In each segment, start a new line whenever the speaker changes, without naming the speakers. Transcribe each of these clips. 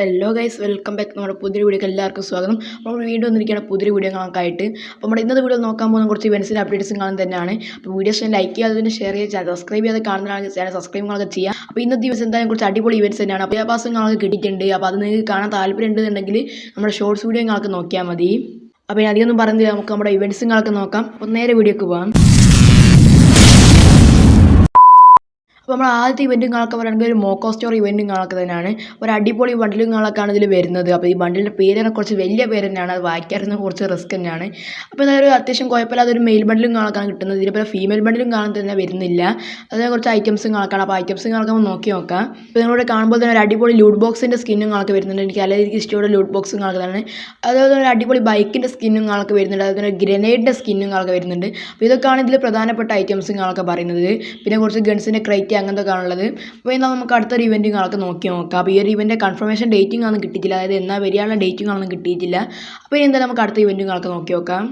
Hello guys, welcome back. നമ്മുടെ പുതിയൊരു വീഡിയോക്ക് എല്ലാവർക്കും സ്വാഗതം. നമ്മൾ വീണ്ടും വന്നിരിക്കുകയാണ് പുതിയൊരു വീഡിയോകളൊക്കെ. അപ്പോൾ നമ്മുടെ ഇന്നത്തെ വീഡിയോ നോക്കാൻ പോകുന്ന കുറച്ച് ഇവൻസിൻ്റെ അപ്ഡേറ്റ്സും കാണാൻ തന്നെയാണ്. അപ്പോൾ വീഡിയോസ് ലൈക്ക് ചെയ്യാതെ ഷെയർ ചെയ്യുക, സബ്സ്ക്രൈബ് ചെയ്യാതെ കാണുന്നതാണ് ചാനൽ സബ്സ്ക്രൈബുകളൊക്കെ ചെയ്യുക. അപ്പോൾ ഇന്നത്തെ ദിവസം എന്തായാലും കുറച്ച് അടിപൊളി ഇവൻസ് തന്നെയാണ്. അപ്പോൾ പാസങ്ങളൊക്കെ കിട്ടിയിട്ടുണ്ട്. അപ്പോൾ അത് നിങ്ങൾക്ക് കാണാൻ താല്പര്യം ഉണ്ടെന്നുണ്ടെങ്കിൽ നമ്മുടെ ഷോർട്സ് വീഡിയോകളൊക്കെ നോക്കിയാൽ മതി. അപ്പോൾ ഞാൻ അധികമൊന്നും പറയുന്നില്ല, നമുക്ക് നമ്മുടെ ഇവൻസുകളൊക്കെ നോക്കാം. അപ്പോൾ നേരെ വീഡിയോക്ക് പോകാം. അപ്പോൾ നമ്മൾ ആദ്യത്തെ ഇവൻറ്റുകളൊക്കെ പറയുകയാണെങ്കിൽ ഒരു മോക്കോ സ്റ്റോർ ഇവൻറ്റുകളൊക്കെ തന്നെയാണ്. ഒരു അടിപൊളി ബണ്ടിലുകളൊക്കെയാണ് ഇതിൽ വരുന്നത്. അപ്പോൾ ഈ ബണ്ടിലിൻ്റെ പേര് കുറച്ച് വലിയ പേര് തന്നെയാണ്, അത് വായിക്കാറുന്ന കുറച്ച് റിസ്ക് തന്നെയാണ്. അപ്പോൾ അതൊരു അത്യാവശ്യം കുഴപ്പമില്ലാതെ ഒരു മെയിൽ ബണ്ടിലുകളൊക്കെയാണ് കിട്ടുന്നത്. ഇതിലിപ്പോൾ ഫീമെയിൽ ബണ്ടിലും കാണാൻ തന്നെ വരുന്നില്ല. അതായത് കുറച്ച് ഐറ്റംസുകളൊക്കെയാണ്. അപ്പോൾ ഐറ്റംസുകളൊക്കെ നമ്മൾ നോക്കി നോക്കാം. അപ്പോൾ നിങ്ങളോട് കാണുമ്പോൾ തന്നെ ഒരു അടിപൊളി ലൂട്ട് ബോക്സിൻ്റെ സ്കിന്നുകളൊക്കെ വരുന്നുണ്ട്. എനിക്ക് അല്ലെങ്കിൽ ഇഷ്ടമുള്ള ലൂട്ട് ബോക്സുകളൊക്കെ തന്നെ. അതുപോലെ ഒരു അടിപൊളി ബൈക്കിൻ്റെ സ്കിന്നുകളൊക്കെ വരുന്നുണ്ട്. അതുപോലെ ഗ്രനേഡിൻ്റെ സ്കിന്നുകളൊക്കെ വരുന്നുണ്ട്. അപ്പോൾ ഇതൊക്കെയാണ് ഇതിൽ പ്രധാനപ്പെട്ട ഐറ്റംസുകളൊക്കെ പറയുന്നത്. പിന്നെ കുറച്ച് ഗൺസിൻ്റെ ക്രൈറ്റ് അങ്ങനത്തെ കാണുള്ളത്. അപ്പോൾ എന്നാൽ നമുക്ക് അടുത്തൊരു ഇവൻറ്റുകളൊക്കെ നോക്കി നോക്കാം. അപ്പോൾ ഈ ഒരു ഇവൻ്റെ കൺഫർമേഷൻ ഡേറ്റിംഗ് ഒന്നും കിട്ടിയിട്ടില്ല, അതായത് എന്നാൽ വരികയുള്ള ഡേറ്റിംഗ് ഒന്നും കിട്ടിയിട്ടില്ല. അപ്പോൾ എന്തായാലും നമുക്ക് അടുത്ത ഇവൻറ്റുകളൊക്കെ നോക്കി നോക്കാം.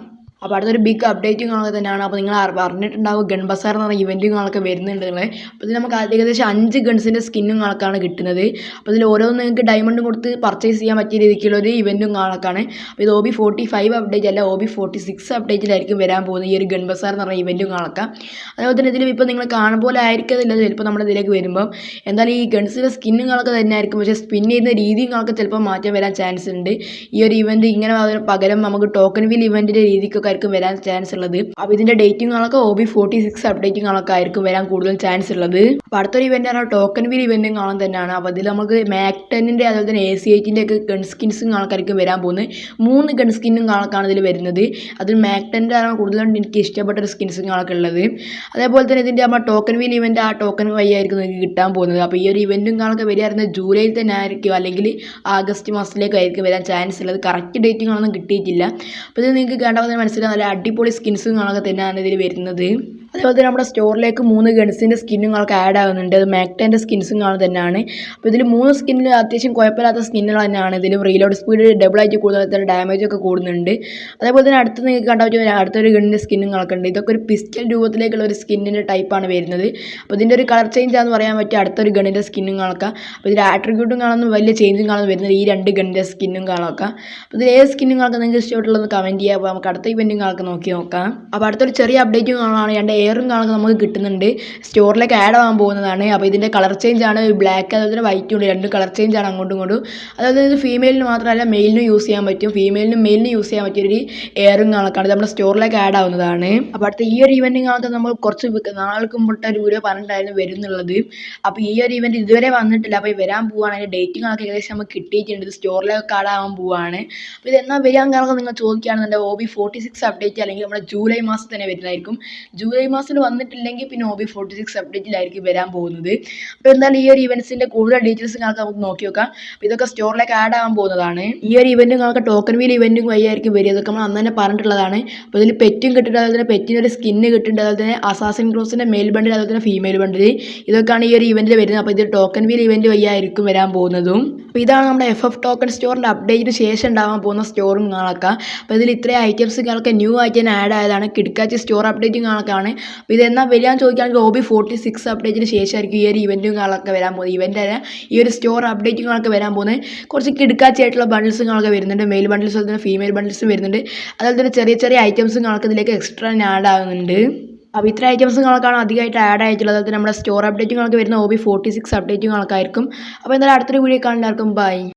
അപ്പോൾ അടുത്തൊരു ബിഗ് അപ്ഡേറ്റുകളൊക്കെ തന്നെയാണ്. അപ്പോൾ നിങ്ങൾ പറഞ്ഞിട്ടുണ്ടാവും ഗൺ ബസാർ എന്ന് പറഞ്ഞ ഇവൻറ്റുകളൊക്കെ വരുന്നുണ്ട്. അപ്പോൾ ഇത് നമുക്ക് ഏകദേശം 5 ഗൺസിൻ്റെ സ്കിന്നുകളൊക്കെയാണ് കിട്ടുന്നത്. അപ്പോൾ ഇതിൽ ഓരോന്നും നിങ്ങൾക്ക് ഡയമണ്ട് കൊടുത്ത് പർച്ചേസ് ചെയ്യാൻ പറ്റിയ രീതിക്കുള്ള ഒരു ഇവൻറ്റുകളൊക്കെയാണ്. അപ്പോൾ ഇത് OB45 അപ്ഡേറ്റ് അല്ല, OB46 അപ്ഡേറ്റിലായിരിക്കും വരാൻ പോകുന്നത് ഈ ഒരു ഗൺ ബസാർ എന്ന് പറഞ്ഞ ഇവൻറ്റുകളൊക്കെ. അതേപോലെ തന്നെ ഇതിൽ ഇപ്പോൾ നിങ്ങൾ കാണുമ്പോൾ ആയിരിക്കത്തില്ല ചിലപ്പോൾ നമ്മുടെ ഇതിലേക്ക് വരുമ്പം. എന്തായാലും ഈ ഗൺസിൻ്റെ സ്കിന്നുകളൊക്കെ തന്നെ ആയിരിക്കും, പക്ഷേ സ്പിൻ ചെയ്യുന്ന രീതികളൊക്കെ ചിലപ്പോൾ മാറ്റം വരാൻ ചാൻസ് ഉണ്ട്. ഈ ഒരു ഇവൻറ്റ് ഇങ്ങനെ പകരം നമുക്ക് ടോക്കൺ വീൽ ഇവൻറ്റിൻ്റെ രീതിക്കൊക്കെ ആയിരിക്കും വരാൻ ചാൻസ് ഉള്ളത്. അപ്പോൾ ഇതിൻ്റെ ഡേറ്റിങ്ങുകളൊക്കെ OB46 അപ്ഡേറ്റിങ്ങുകളൊക്കെ ആയിരിക്കും വരാൻ കൂടുതൽ ചാൻസ് ഉള്ളത്. അപ്പോൾ അടുത്തൊരു ഇവൻ്റ് ആണ് ടോക്കൺ വീൽ ഇവൻറ്റുകളും തന്നെയാണ്. അപ്പോൾ ഇതിൽ നമുക്ക് മാക് 10ൻ്റെ അതുപോലെ തന്നെ AC8ൻ്റെ ഒക്കെ ഗൺ സ്കിൻസും ആൾക്കാർക്ക് വരാൻ പോകുന്നത്. 3 ഗൺ സ്കിന്നും കാണാൻ ഇതിൽ വരുന്നത്. അതിൽ മാക് 10ൻ്റെ ആണ് കൂടുതലും എനിക്ക് ഇഷ്ടപ്പെട്ട ഒരു സ്കിൻസുകളൊക്കെ ഉള്ളത്. അതേപോലെ തന്നെ ഇതിൻ്റെ നമ്മൾ ടോക്കൺ വീൽ ഇവൻ്റ് ആ ടോക്കൺ വഴി ആയിരിക്കും നിങ്ങൾക്ക് കിട്ടാൻ പോകുന്നത്. അപ്പോൾ ഈ ഒരു ഇവൻറ്റുകളൊക്കെ വരികയായിരുന്നത് ജൂലൈയിൽ തന്നെ ആയിരിക്കും, അല്ലെങ്കിൽ ആഗസ്റ്റ് മാസത്തിലേക്കായിരിക്കും വരാൻ ചാൻസ് ഉള്ളത്. കറക്റ്റ് ഡേറ്റിങ്ങുകളൊന്നും കിട്ടിയിട്ടില്ല. അപ്പോൾ ഇത് നിങ്ങൾക്ക് കണ്ടാൽ മനസ്സിലാവും നല്ല അടിപൊളി സ്കിൻസുകളൊക്കെ തന്നെയാണ് ഇതിൽ വരുന്നത്. അതേപോലെ തന്നെ നമ്മുടെ സ്റ്റോറിലേക്ക് 3 ഗൺസിൻ്റെ സ്കിന്നുകളൊക്കെ ആഡ് ആകുന്നുണ്ട്. അത് മാക് 10ൻ്റെ സ്കിൻസുകൾ തന്നെയാണ്. അപ്പോൾ ഇതിൽ 3 സ്കിന്നിൽ അത്യാവശ്യം കുഴപ്പമില്ലാത്ത സ്കിന്നുകൾ തന്നെയാണ്. ഇതിൽ റീലോഡ് സ്പീഡ് ഡബിളായിട്ട് കൂടുതൽ തന്നെ ഡാമേജ് ഒക്കെ കൂടുന്നുണ്ട്. അതേപോലെ തന്നെ അടുത്ത് നിങ്ങൾക്ക് കണ്ടാൽ പറ്റും അടുത്തൊരു ഗണ്ണിൻ്റെ സ്കിന്നുകളൊക്കെ ഉണ്ട്. ഇതൊക്കെ ഒരു പിസ്റ്റൽ രൂപത്തിലേക്കുള്ള ഒരു സ്കിന്നിൻ്റെ ടൈപ്പാണ് വരുന്നത്. അപ്പോൾ ഇതിൻ്റെ ഒരു കളർ ചേഞ്ച് ആണെന്ന് പറയാൻ പറ്റും അടുത്തൊരു ഗണ്ണിൻ്റെ സ്കിന്നുകളൊക്കെ. അപ്പോൾ ഇതിൻ്റെ ആട്രിബ്യൂട്ടും കാണുന്ന വലിയ ചേഞ്ചും കാണുന്ന വരുന്നത് ഈ 2 ഗണ്ണിൻ്റെ സ്കിന്നുകളൊക്കെ. അപ്പോൾ ഇതിൽ ഏത് സ്കിന്നുകളൊക്കെ നിങ്ങൾക്ക് ഇഷ്ടപ്പെട്ടുള്ളത് കമൻറ്റ് ചെയ്യുക. അപ്പോൾ നമുക്ക് അടുത്ത ഇവൻറ്റുകളൊക്കെ നോക്കി നോക്കാം. അപ്പോൾ അടുത്തൊരു ചെറിയ അപ്ഡേറ്റുകളാണ്, 2 എയറും കാണുന്നത് നമുക്ക് കിട്ടുന്നുണ്ട്. സ്റ്റോറിലേക്ക് ആഡ് ആവാൻ പോകുന്നതാണ്. അപ്പോൾ ഇതിൻ്റെ കളർ ചേഞ്ച് ആണ്, ബ്ലാക്ക് അതുപോലെ തന്നെ വൈറ്റും ഉണ്ട്. 2 കളർ ചേഞ്ച് ആണ് അങ്ങോട്ടും ഇങ്ങോട്ടും. അതായത് ഇത് ഫീമെയിലിന് മാത്രമല്ല മെയിലിനും യൂസ് ചെയ്യാൻ പറ്റും. ഫീമെയിലിനും മെയിലിനും യൂസ് ചെയ്യാൻ പറ്റിയൊരു എയറും കാണാൻ നമ്മുടെ സ്റ്റോറിലേക്ക് ആഡ് ആവുന്നതാണ്. അപ്പോൾ അടുത്ത ഈ ഒരു ഇവൻറ്റുകളൊക്കെ നമ്മൾ കുറച്ച് നാൾക്ക് മുമ്പിട്ട് ഒരു വീഡിയോ പറഞ്ഞിട്ടായിരുന്നു വരുന്നുള്ളത്. അപ്പോൾ ഈ ഒരു ഇവൻറ്റ് ഇതുവരെ വന്നിട്ടില്ല. അപ്പോൾ വരാൻ പോവുകയാണ്. അതിൻ്റെ ഡേറ്റിങ്ങളൊക്കെ ഏകദേശം നമുക്ക് കിട്ടിയിട്ടുണ്ട്. ഇത് സ്റ്റോറിലേക്ക് ആഡ് ആവാൻ പോവുകയാണ്. അപ്പോൾ ഇത് എന്നാൽ വരാൻ കാരണം നിങ്ങൾ ചോദിക്കുകയാണെന്നുണ്ടെങ്കിൽ OB46 അപ്ഡേറ്റ് അല്ലെങ്കിൽ നമ്മുടെ ജൂലൈ മാസം തന്നെ വരുന്നതായിരിക്കും. ജൂലൈ മാസത്തിൽ വന്നിട്ടില്ലെങ്കിൽ പിന്നെ OB46 അപ്ഡേറ്റിലായിരിക്കും വരാൻ പോകുന്നത്. അപ്പോൾ എന്തായാലും ഈ ഒരു ഇവൻറ്റ്സിൻ്റെ കൂടുതൽ ഡീറ്റെയിൽസ് നമുക്ക് നോക്കി നോക്കാം. അപ്പോൾ ഇതൊക്കെ സ്റ്റോറിലേക്ക് ആഡ് ആവാൻ പോകുന്നതാണ്. ഈ ഒരു ഇവൻറ്റ് നിങ്ങൾക്ക് ടോക്കൺ വീൽ ഇവൻറ്റും വഴിയായിരിക്കും വരിക. ഇതൊക്കെ നമ്മൾ അന്ന് തന്നെ പറഞ്ഞിട്ടുള്ളതാണ്. അപ്പോൾ ഇതിൽ പെറ്റും കിട്ടുന്നുണ്ട്, അതുപോലെ തന്നെ പെറ്റിനൊരു സ്കിന്ന് കിട്ടുന്നുണ്ട്, അതുപോലെ തന്നെ അസാസിൻ ക്രോസിൻ്റെ മെയിൽ ബണ്ടിൽ അതുപോലെ തന്നെ ഫീമെയിൽ ബണ്ടിൽ ഇതൊക്കെയാണ് ഈ ഒരു ഇവൻറ്റിൽ വരുന്നത്. അപ്പോൾ ഇത് ടോക്കൺ വീൽ ഇവൻറ്റ് വഴിയായിരിക്കും വരാൻ പോകുന്നതും. അപ്പോൾ ഇതാണ് നമ്മുടെ FF ടോക്കൺ സ്റ്റോറിൻ്റെ അപ്ഡേറ്റിന് ശേഷം ഉണ്ടാവാൻ പോകുന്ന സ്റ്റോറും കാണാം. അപ്പോൾ ഇതിൽ ഇത്രയും ഐറ്റംസുകളൊക്കെ ന്യൂ ആയിട്ട് തന്നെ ആഡ് ആയതാണ്. കിടക്കാച്ചി സ്റ്റോർ അപ്ഡേറ്റും കാണാണ്. അപ്പോൾ ഇത് എന്നാൽ വരാൻ ചോദിക്കുകയാണെങ്കിൽ OB46 അപ്ഡേറ്റിന് ശേഷമായിരിക്കും ഈ ഒരു ഇവൻറ്റുകളൊക്കെ വരാൻ പോകുന്നത്. ഇവൻ്റ് ഈ ഒരു സ്റ്റോർ അപ്ഡേറ്റുകളൊക്കെ വരാൻ പോകുന്നത്. കുറച്ച് കിടക്കാച്ചായിട്ടുള്ള ബണ്ടിൽസുകളൊക്കെ വരുന്നുണ്ട്. മെയിൽ ബണ്ടിൽസ് അതുപോലെ തന്നെ ഫീമെയിൽ ബണ്ടിൽസും വരുന്നുണ്ട്. അതുപോലെ തന്നെ ചെറിയ ചെറിയ ഐറ്റംസുകളൊക്കെ ഇതിലേക്ക് എക്സ്ട്രാ ആഡ് ആകുന്നുണ്ട്. അപ്പോൾ ഇത്ര ഐറ്റംസുകളൊക്കെയാണ് അധികമായിട്ട് ആഡ് ആയിട്ടുള്ളത്. അതുപോലെ നമ്മുടെ സ്റ്റോർ അപ്ഡേറ്റുകളൊക്കെ വരുന്ന OB46 അപ്ഡേറ്റുകളൊക്കെ ആയിരിക്കും. അപ്പോൾ എന്തായാലും അടുത്തൊരു വീഡിയോ കാണുന്നവർക്കും ബൈ.